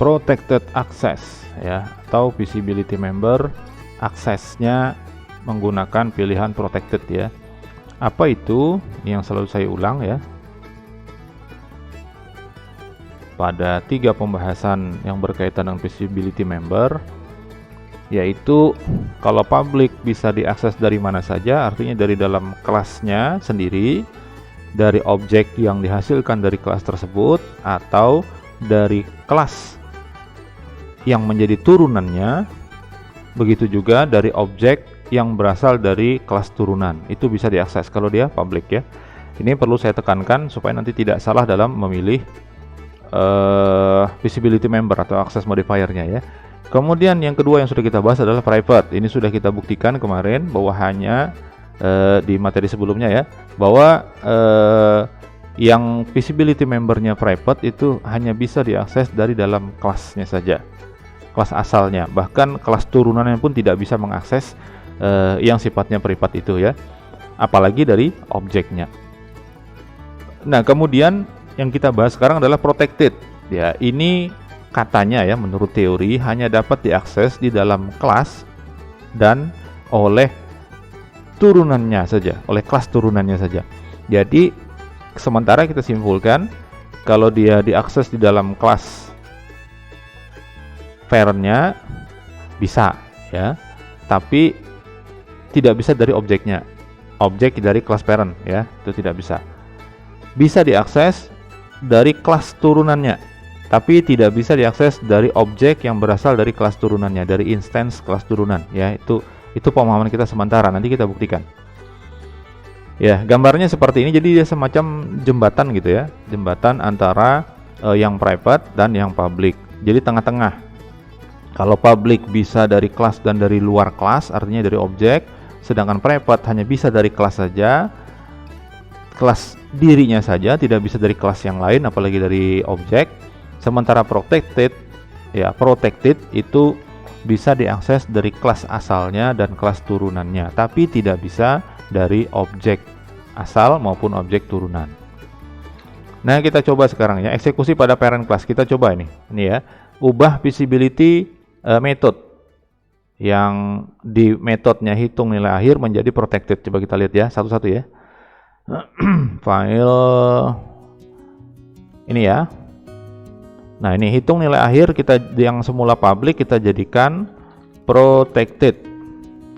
protected access ya, atau visibility member aksesnya menggunakan pilihan protected ya. Apa itu? Yang selalu saya ulang ya. Pada 3 pembahasan yang berkaitan dengan visibility member, yaitu kalau public bisa diakses dari mana saja, artinya dari dalam kelasnya sendiri, dari objek yang dihasilkan dari kelas tersebut, atau dari kelas yang menjadi turunannya, begitu juga dari objek yang berasal dari kelas turunan, itu bisa diakses kalau dia public ya. Ini perlu saya tekankan supaya nanti tidak salah dalam memilih visibility member atau access modifiernya ya. Kemudian yang kedua yang sudah kita bahas adalah private. Ini sudah kita buktikan kemarin bahwa hanya di materi sebelumnya ya, bahwa yang visibility membernya private itu hanya bisa diakses dari dalam kelasnya saja, kelas asalnya. Bahkan kelas turunannya pun tidak bisa mengakses yang sifatnya private itu ya, apalagi dari objeknya. Nah, kemudian yang kita bahas sekarang adalah protected ya. Ini katanya ya, menurut teori hanya dapat diakses di dalam kelas dan oleh turunannya saja, oleh kelas turunannya saja. Jadi sementara kita simpulkan kalau dia diakses di dalam kelas parentnya bisa ya, tapi tidak bisa dari objeknya, objek dari kelas parent ya, itu tidak bisa. Bisa diakses dari kelas turunannya, tapi tidak bisa diakses dari objek yang berasal dari kelas turunannya, dari instance kelas turunan ya. Itu pemahaman kita sementara, nanti kita buktikan. Ya, gambarnya seperti ini. Jadi dia semacam jembatan gitu ya, jembatan antara yang private dan yang public. Jadi tengah-tengah. Kalau public bisa dari kelas dan dari luar kelas, artinya dari objek, sedangkan private hanya bisa dari kelas saja, kelas dirinya saja, tidak bisa dari kelas yang lain apalagi dari objek. Sementara protected ya, protected itu bisa diakses dari kelas asalnya dan kelas turunannya, tapi tidak bisa dari objek asal maupun objek turunan. Nah, kita coba sekarang ya, eksekusi pada parent class. Kita coba ini ya, ubah visibility method yang di metodenya hitung nilai akhir menjadi protected. Coba kita lihat ya, satu-satu ya. File ini ya. Nah, ini hitung nilai akhir kita yang semula public kita jadikan protected.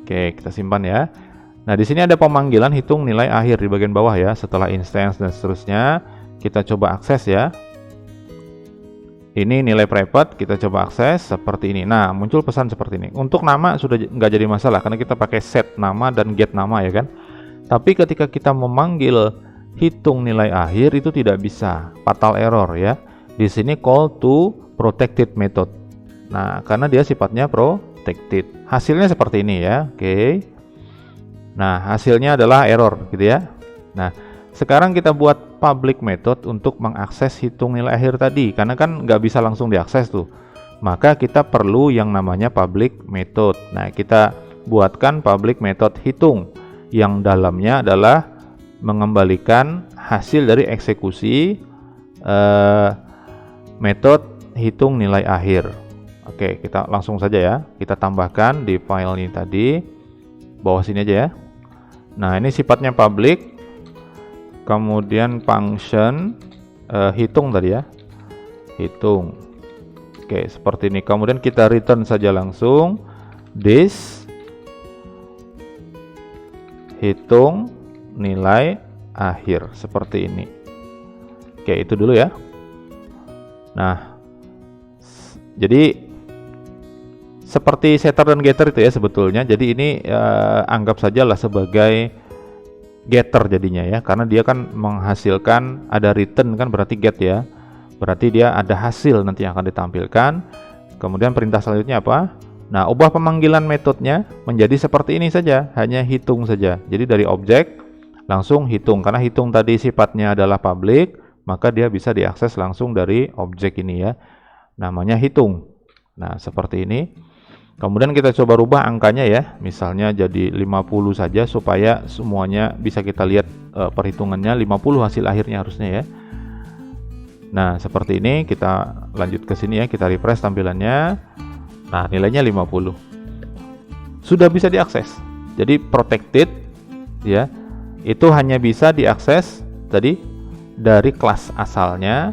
Oke, kita simpan ya. Nah, di sini ada pemanggilan hitung nilai akhir di bagian bawah ya, setelah instance dan seterusnya. Kita coba akses ya. Ini nilai private, kita coba akses seperti ini. Nah, muncul pesan seperti ini. Untuk nama sudah nggak jadi masalah karena kita pakai set nama dan get nama ya kan. Tapi ketika kita memanggil hitung nilai akhir itu tidak bisa, fatal error ya. Di sini call to protected method. Nah, karena dia sifatnya protected. Hasilnya seperti ini ya. Oke. Nah, hasilnya adalah error gitu ya. Nah, sekarang kita buat public method untuk mengakses hitung nilai akhir tadi, karena kan nggak bisa langsung diakses tuh. Maka kita perlu yang namanya public method. Nah, kita buatkan public method hitung yang dalamnya adalah mengembalikan hasil dari eksekusi metode hitung nilai akhir. Oke, kita langsung saja ya. Kita tambahkan di file ini tadi, bawah sini aja ya. Nah, ini sifatnya public. Kemudian function hitung tadi ya. Hitung. Oke, seperti ini. Kemudian kita return saja langsung this hitung nilai akhir seperti ini. Oke, itu dulu ya. Nah, jadi seperti setter dan getter itu ya sebetulnya. Jadi ini anggap sajalah sebagai getter jadinya ya, karena dia kan menghasilkan, ada return kan berarti get ya. Berarti dia ada hasil nanti yang akan ditampilkan. Kemudian perintah selanjutnya apa? Nah, ubah pemanggilan metodenya menjadi seperti ini saja, hanya hitung saja. Jadi dari objek langsung hitung, karena hitung tadi sifatnya adalah public, maka dia bisa diakses langsung dari objek ini ya. Namanya hitung. Nah, seperti ini. Kemudian kita coba rubah angkanya ya, misalnya jadi 50 saja supaya semuanya bisa kita lihat perhitungannya 50 hasil akhirnya harusnya ya. Nah, seperti ini. Kita lanjut ke sini ya, kita refresh tampilannya. Nah, nilainya 50. Sudah bisa diakses. Jadi protected ya. Itu hanya bisa diakses tadi dari kelas asalnya.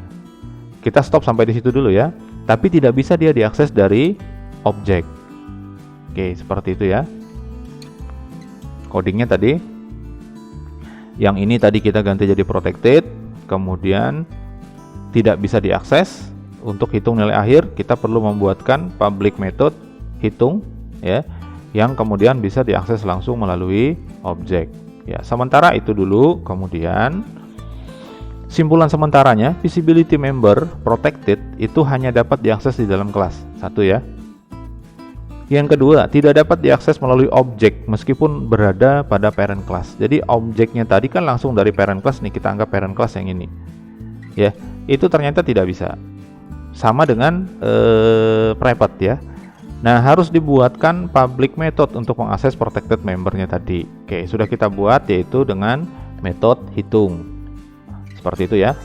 Kita stop sampai di situ dulu ya. Tapi tidak bisa dia diakses dari objek. Oke, seperti itu ya. Codingnya tadi. Yang ini tadi kita ganti jadi protected, kemudian tidak bisa diakses. Untuk hitung nilai akhir kita perlu membuatkan public method hitung ya, yang kemudian bisa diakses langsung melalui objek ya. Sementara itu dulu. Kemudian simpulan sementaranya, visibility member protected itu hanya dapat diakses di dalam kelas. Satu ya. Yang kedua, tidak dapat diakses melalui objek meskipun berada pada parent class. Jadi objeknya tadi kan langsung dari parent class nih, kita anggap parent class yang ini ya, itu ternyata tidak bisa. Sama dengan private ya. Nah, harus dibuatkan public method untuk mengakses protected membernya tadi. Oke, sudah kita buat, yaitu dengan metode hitung. Seperti itu ya.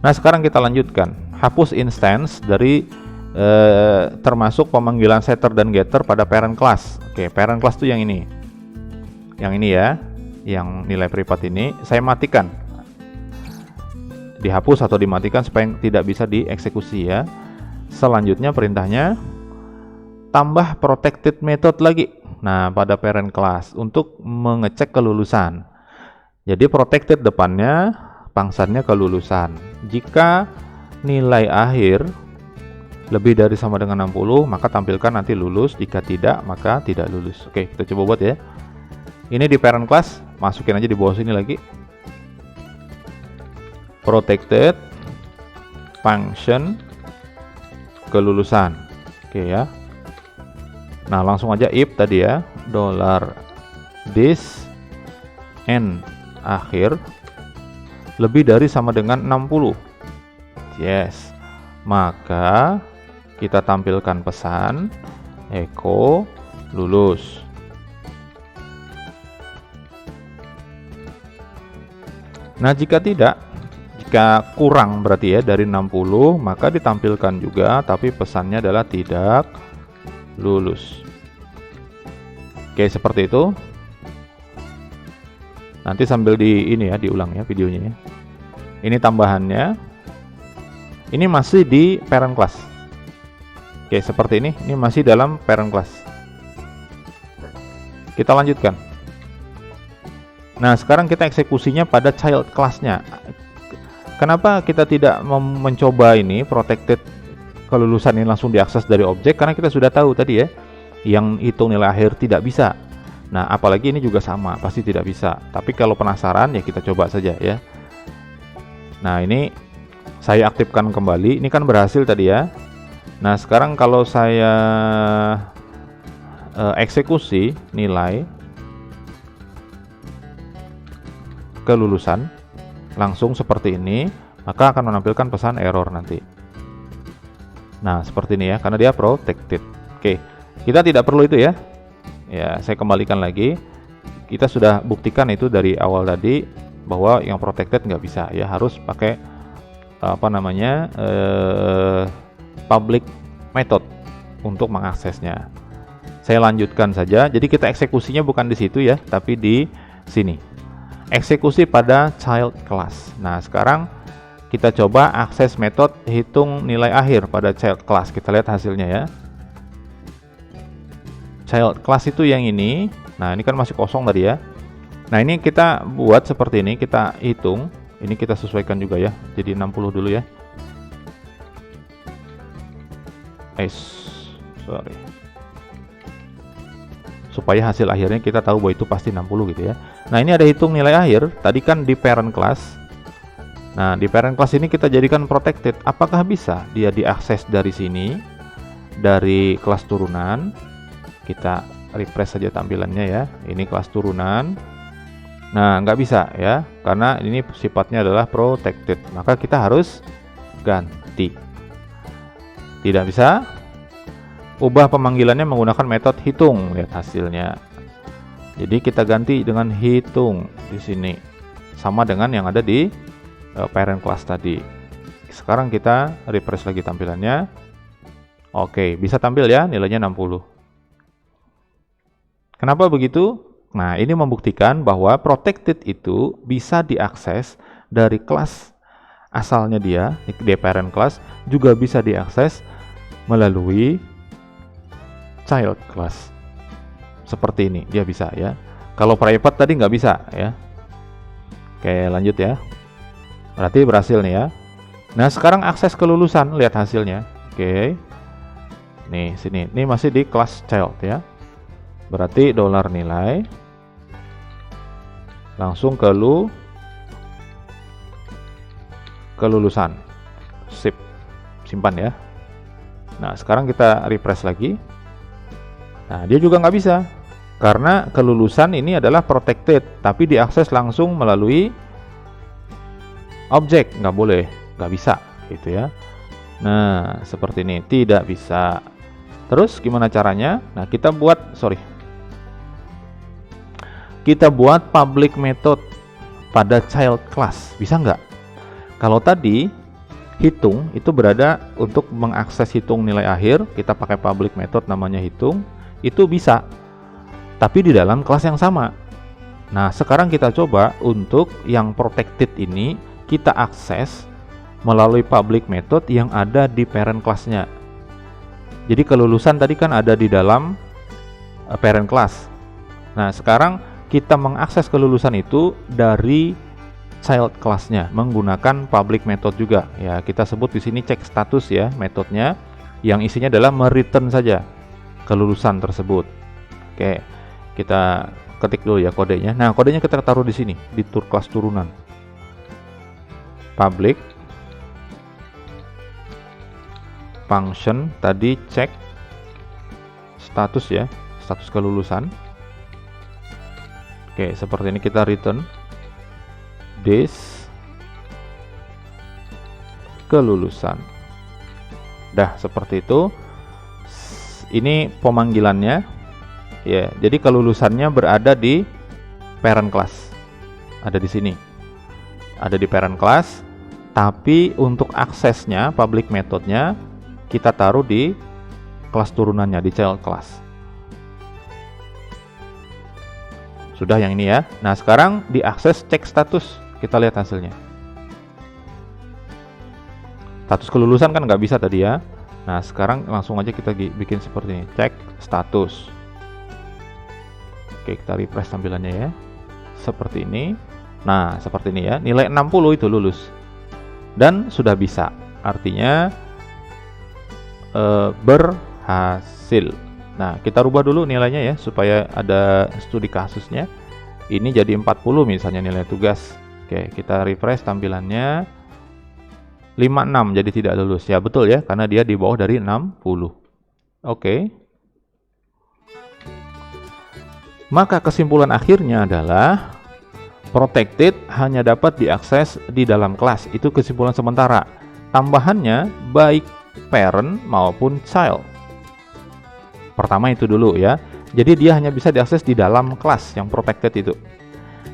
Nah, sekarang kita lanjutkan. Hapus instance dari termasuk pemanggilan setter dan getter pada parent class. Oke, parent class itu yang ini. Yang ini ya, yang nilai private ini saya matikan. Dihapus atau dimatikan supaya tidak bisa dieksekusi ya. Selanjutnya perintahnya tambah protected method lagi. Nah, pada parent class untuk mengecek kelulusan. Jadi protected depannya pangsannya kelulusan. Jika nilai akhir lebih dari sama dengan 60, maka tampilkan nanti lulus. Jika tidak, maka tidak lulus. Oke, kita coba buat ya. Ini di parent class, masukin aja di bawah sini lagi. Protected function kelulusan. Oke ya. Nah, langsung aja if tadi ya, $this n akhir lebih dari sama dengan 60. Yes. Maka kita tampilkan pesan echo lulus. Nah, jika tidak, jika kurang berarti ya dari 60, maka ditampilkan juga tapi pesannya adalah tidak lulus. Oke, seperti itu. Nanti sambil diulang ya videonya ya. Ini tambahannya. Ini masih di parent class. Oke, seperti ini. Ini masih dalam parent class. Kita lanjutkan. Nah, sekarang kita eksekusinya pada child class-nya. Kenapa kita tidak mencoba ini protected kelulusan ini langsung diakses dari objek? Karena kita sudah tahu tadi ya, yang hitung nilai akhir tidak bisa. Nah, apalagi ini juga sama, pasti tidak bisa. Tapi kalau penasaran ya kita coba saja ya. Nah, ini saya aktifkan kembali. Ini kan berhasil tadi ya. Nah, sekarang kalau saya eksekusi nilai kelulusan langsung seperti ini, maka akan menampilkan pesan error nanti. Nah, seperti ini ya, karena dia protected. Oke, kita tidak perlu itu ya. Ya, saya kembalikan lagi. Kita sudah buktikan itu dari awal tadi bahwa yang protected nggak bisa ya, harus pakai public method untuk mengaksesnya. Saya lanjutkan saja. Jadi kita eksekusinya bukan di situ ya, tapi di sini. Eksekusi pada child class. Nah, sekarang kita coba akses metode hitung nilai akhir pada child class. Kita lihat hasilnya ya. Child class itu yang ini. Nah, ini kan masih kosong tadi ya. Nah, ini kita buat seperti ini, kita hitung. Ini kita sesuaikan juga ya. Jadi 60 dulu ya. Sorry. Supaya hasil akhirnya kita tahu bahwa itu pasti 60 gitu ya. Nah, ini ada hitung nilai akhir. Tadi kan di parent class. Nah, di parent class ini kita jadikan protected. Apakah bisa dia diakses dari sini, dari kelas turunan? Kita refresh saja tampilannya ya. Ini kelas turunan. Nah, nggak bisa ya, karena ini sifatnya adalah protected. Maka kita harus ganti. Tidak bisa. Ubah pemanggilannya menggunakan metode hitung. Lihat hasilnya. Jadi kita ganti dengan hitung di sini, sama dengan yang ada di parent class tadi. Sekarang kita refresh lagi tampilannya. Oke, bisa tampil ya nilainya 60. Kenapa begitu? Nah, ini membuktikan bahwa protected itu bisa diakses dari kelas asalnya dia, di parent class, juga bisa diakses melalui child class. Seperti ini, dia bisa ya. Kalau private tadi nggak bisa ya. Oke, lanjut ya. Berarti berhasil nih ya. Nah, sekarang akses kelulusan, lihat hasilnya. Oke. Nih, sini. Ini masih di kelas child ya. Berarti dolar nilai langsung ke kelulusan. Sip. Simpan ya. Nah, sekarang kita refresh lagi. Nah, dia juga nggak bisa. Karena kelulusan ini adalah protected, tapi diakses langsung melalui objek. Nggak boleh, nggak bisa gitu ya. Nah, seperti ini. Tidak bisa. Terus gimana caranya? Nah, kita buat public method pada child class. Bisa nggak? Kalau tadi hitung itu berada untuk mengakses hitung nilai akhir, kita pakai public method namanya hitung, itu bisa. Tapi di dalam kelas yang sama. Nah, sekarang kita coba untuk yang protected ini kita akses melalui public method yang ada di parent class-nya. Jadi kelulusan tadi kan ada di dalam parent class. Nah, sekarang kita mengakses kelulusan itu dari child class-nya menggunakan public method juga. Ya, kita sebut di sini check status ya, metodenya yang isinya adalah mereturn saja kelulusan tersebut. Oke, kita ketik dulu ya kodenya. Nah, kodenya kita taruh di sini di kelas turunan. Public function tadi cek status ya, status kelulusan. Oke, seperti ini kita return this kelulusan. Dah seperti itu. Ini pemanggilannya ya. Jadi kelulusannya berada di parent class. Ada di sini. Ada di parent class, tapi untuk aksesnya public methodnya kita taruh di kelas turunannya di child class. Sudah yang ini ya. Nah, sekarang diakses cek status. Kita lihat hasilnya. Status kelulusan kan nggak bisa tadi ya. Nah, sekarang langsung aja kita bikin seperti ini. Cek status. Oke, kita refresh tampilannya ya. Seperti ini. Nah, seperti ini ya. Nilai 60 itu lulus. Dan sudah bisa. Artinya berhasil. Nah, kita rubah dulu nilainya ya supaya ada studi kasusnya. Ini jadi 40 misalnya nilai tugas. Oke, kita refresh tampilannya. 56 jadi tidak lulus. Ya, betul ya, karena dia di bawah dari 60. Oke. Maka kesimpulan akhirnya adalah protected hanya dapat diakses di dalam kelas. Itu kesimpulan sementara. Tambahannya baik parent maupun child. Pertama itu dulu ya. Jadi dia hanya bisa diakses di dalam kelas yang protected itu.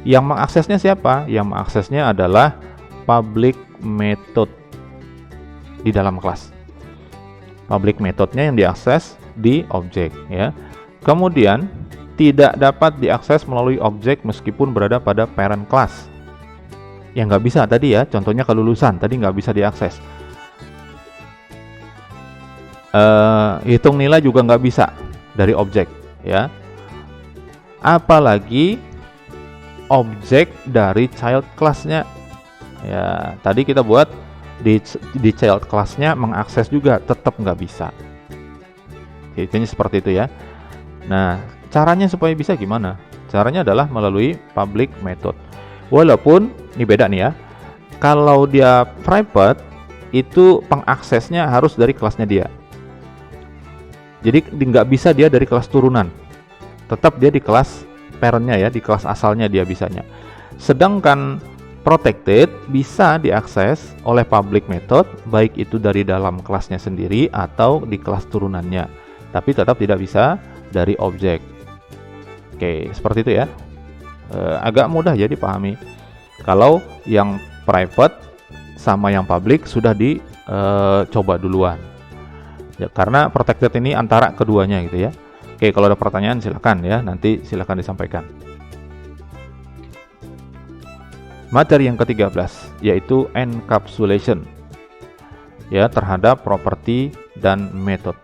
Yang mengaksesnya siapa? Yang mengaksesnya adalah public method di dalam kelas. Public methodnya yang diakses di objek ya. Kemudian tidak dapat diakses melalui objek meskipun berada pada parent class. Yang nggak bisa tadi ya, contohnya kelulusan tadi nggak bisa diakses. Hitung nilai juga nggak bisa dari objek ya. Apalagi objek dari child class-nya ya. Tadi kita buat di child class-nya mengakses juga tetap nggak bisa. Intinya seperti itu ya. Nah, caranya supaya bisa gimana? Caranya adalah melalui public method. Walaupun ini beda nih ya. Kalau dia private itu pengaksesnya harus dari kelasnya dia. Jadi nggak bisa dia dari kelas turunan. Tetap dia di kelas parentnya ya, di kelas asalnya dia bisanya. Sedangkan protected bisa diakses oleh public method, baik itu dari dalam kelasnya sendiri atau di kelas turunannya. Tapi tetap tidak bisa dari objek. Oke, seperti itu ya. Agak mudah ya dipahami. Kalau yang private sama yang public sudah dicoba duluan. Ya, karena protected ini antara keduanya gitu ya. Oke, kalau ada pertanyaan silakan ya, nanti silakan disampaikan. Materi yang ke-13 yaitu encapsulation ya terhadap properti dan metode.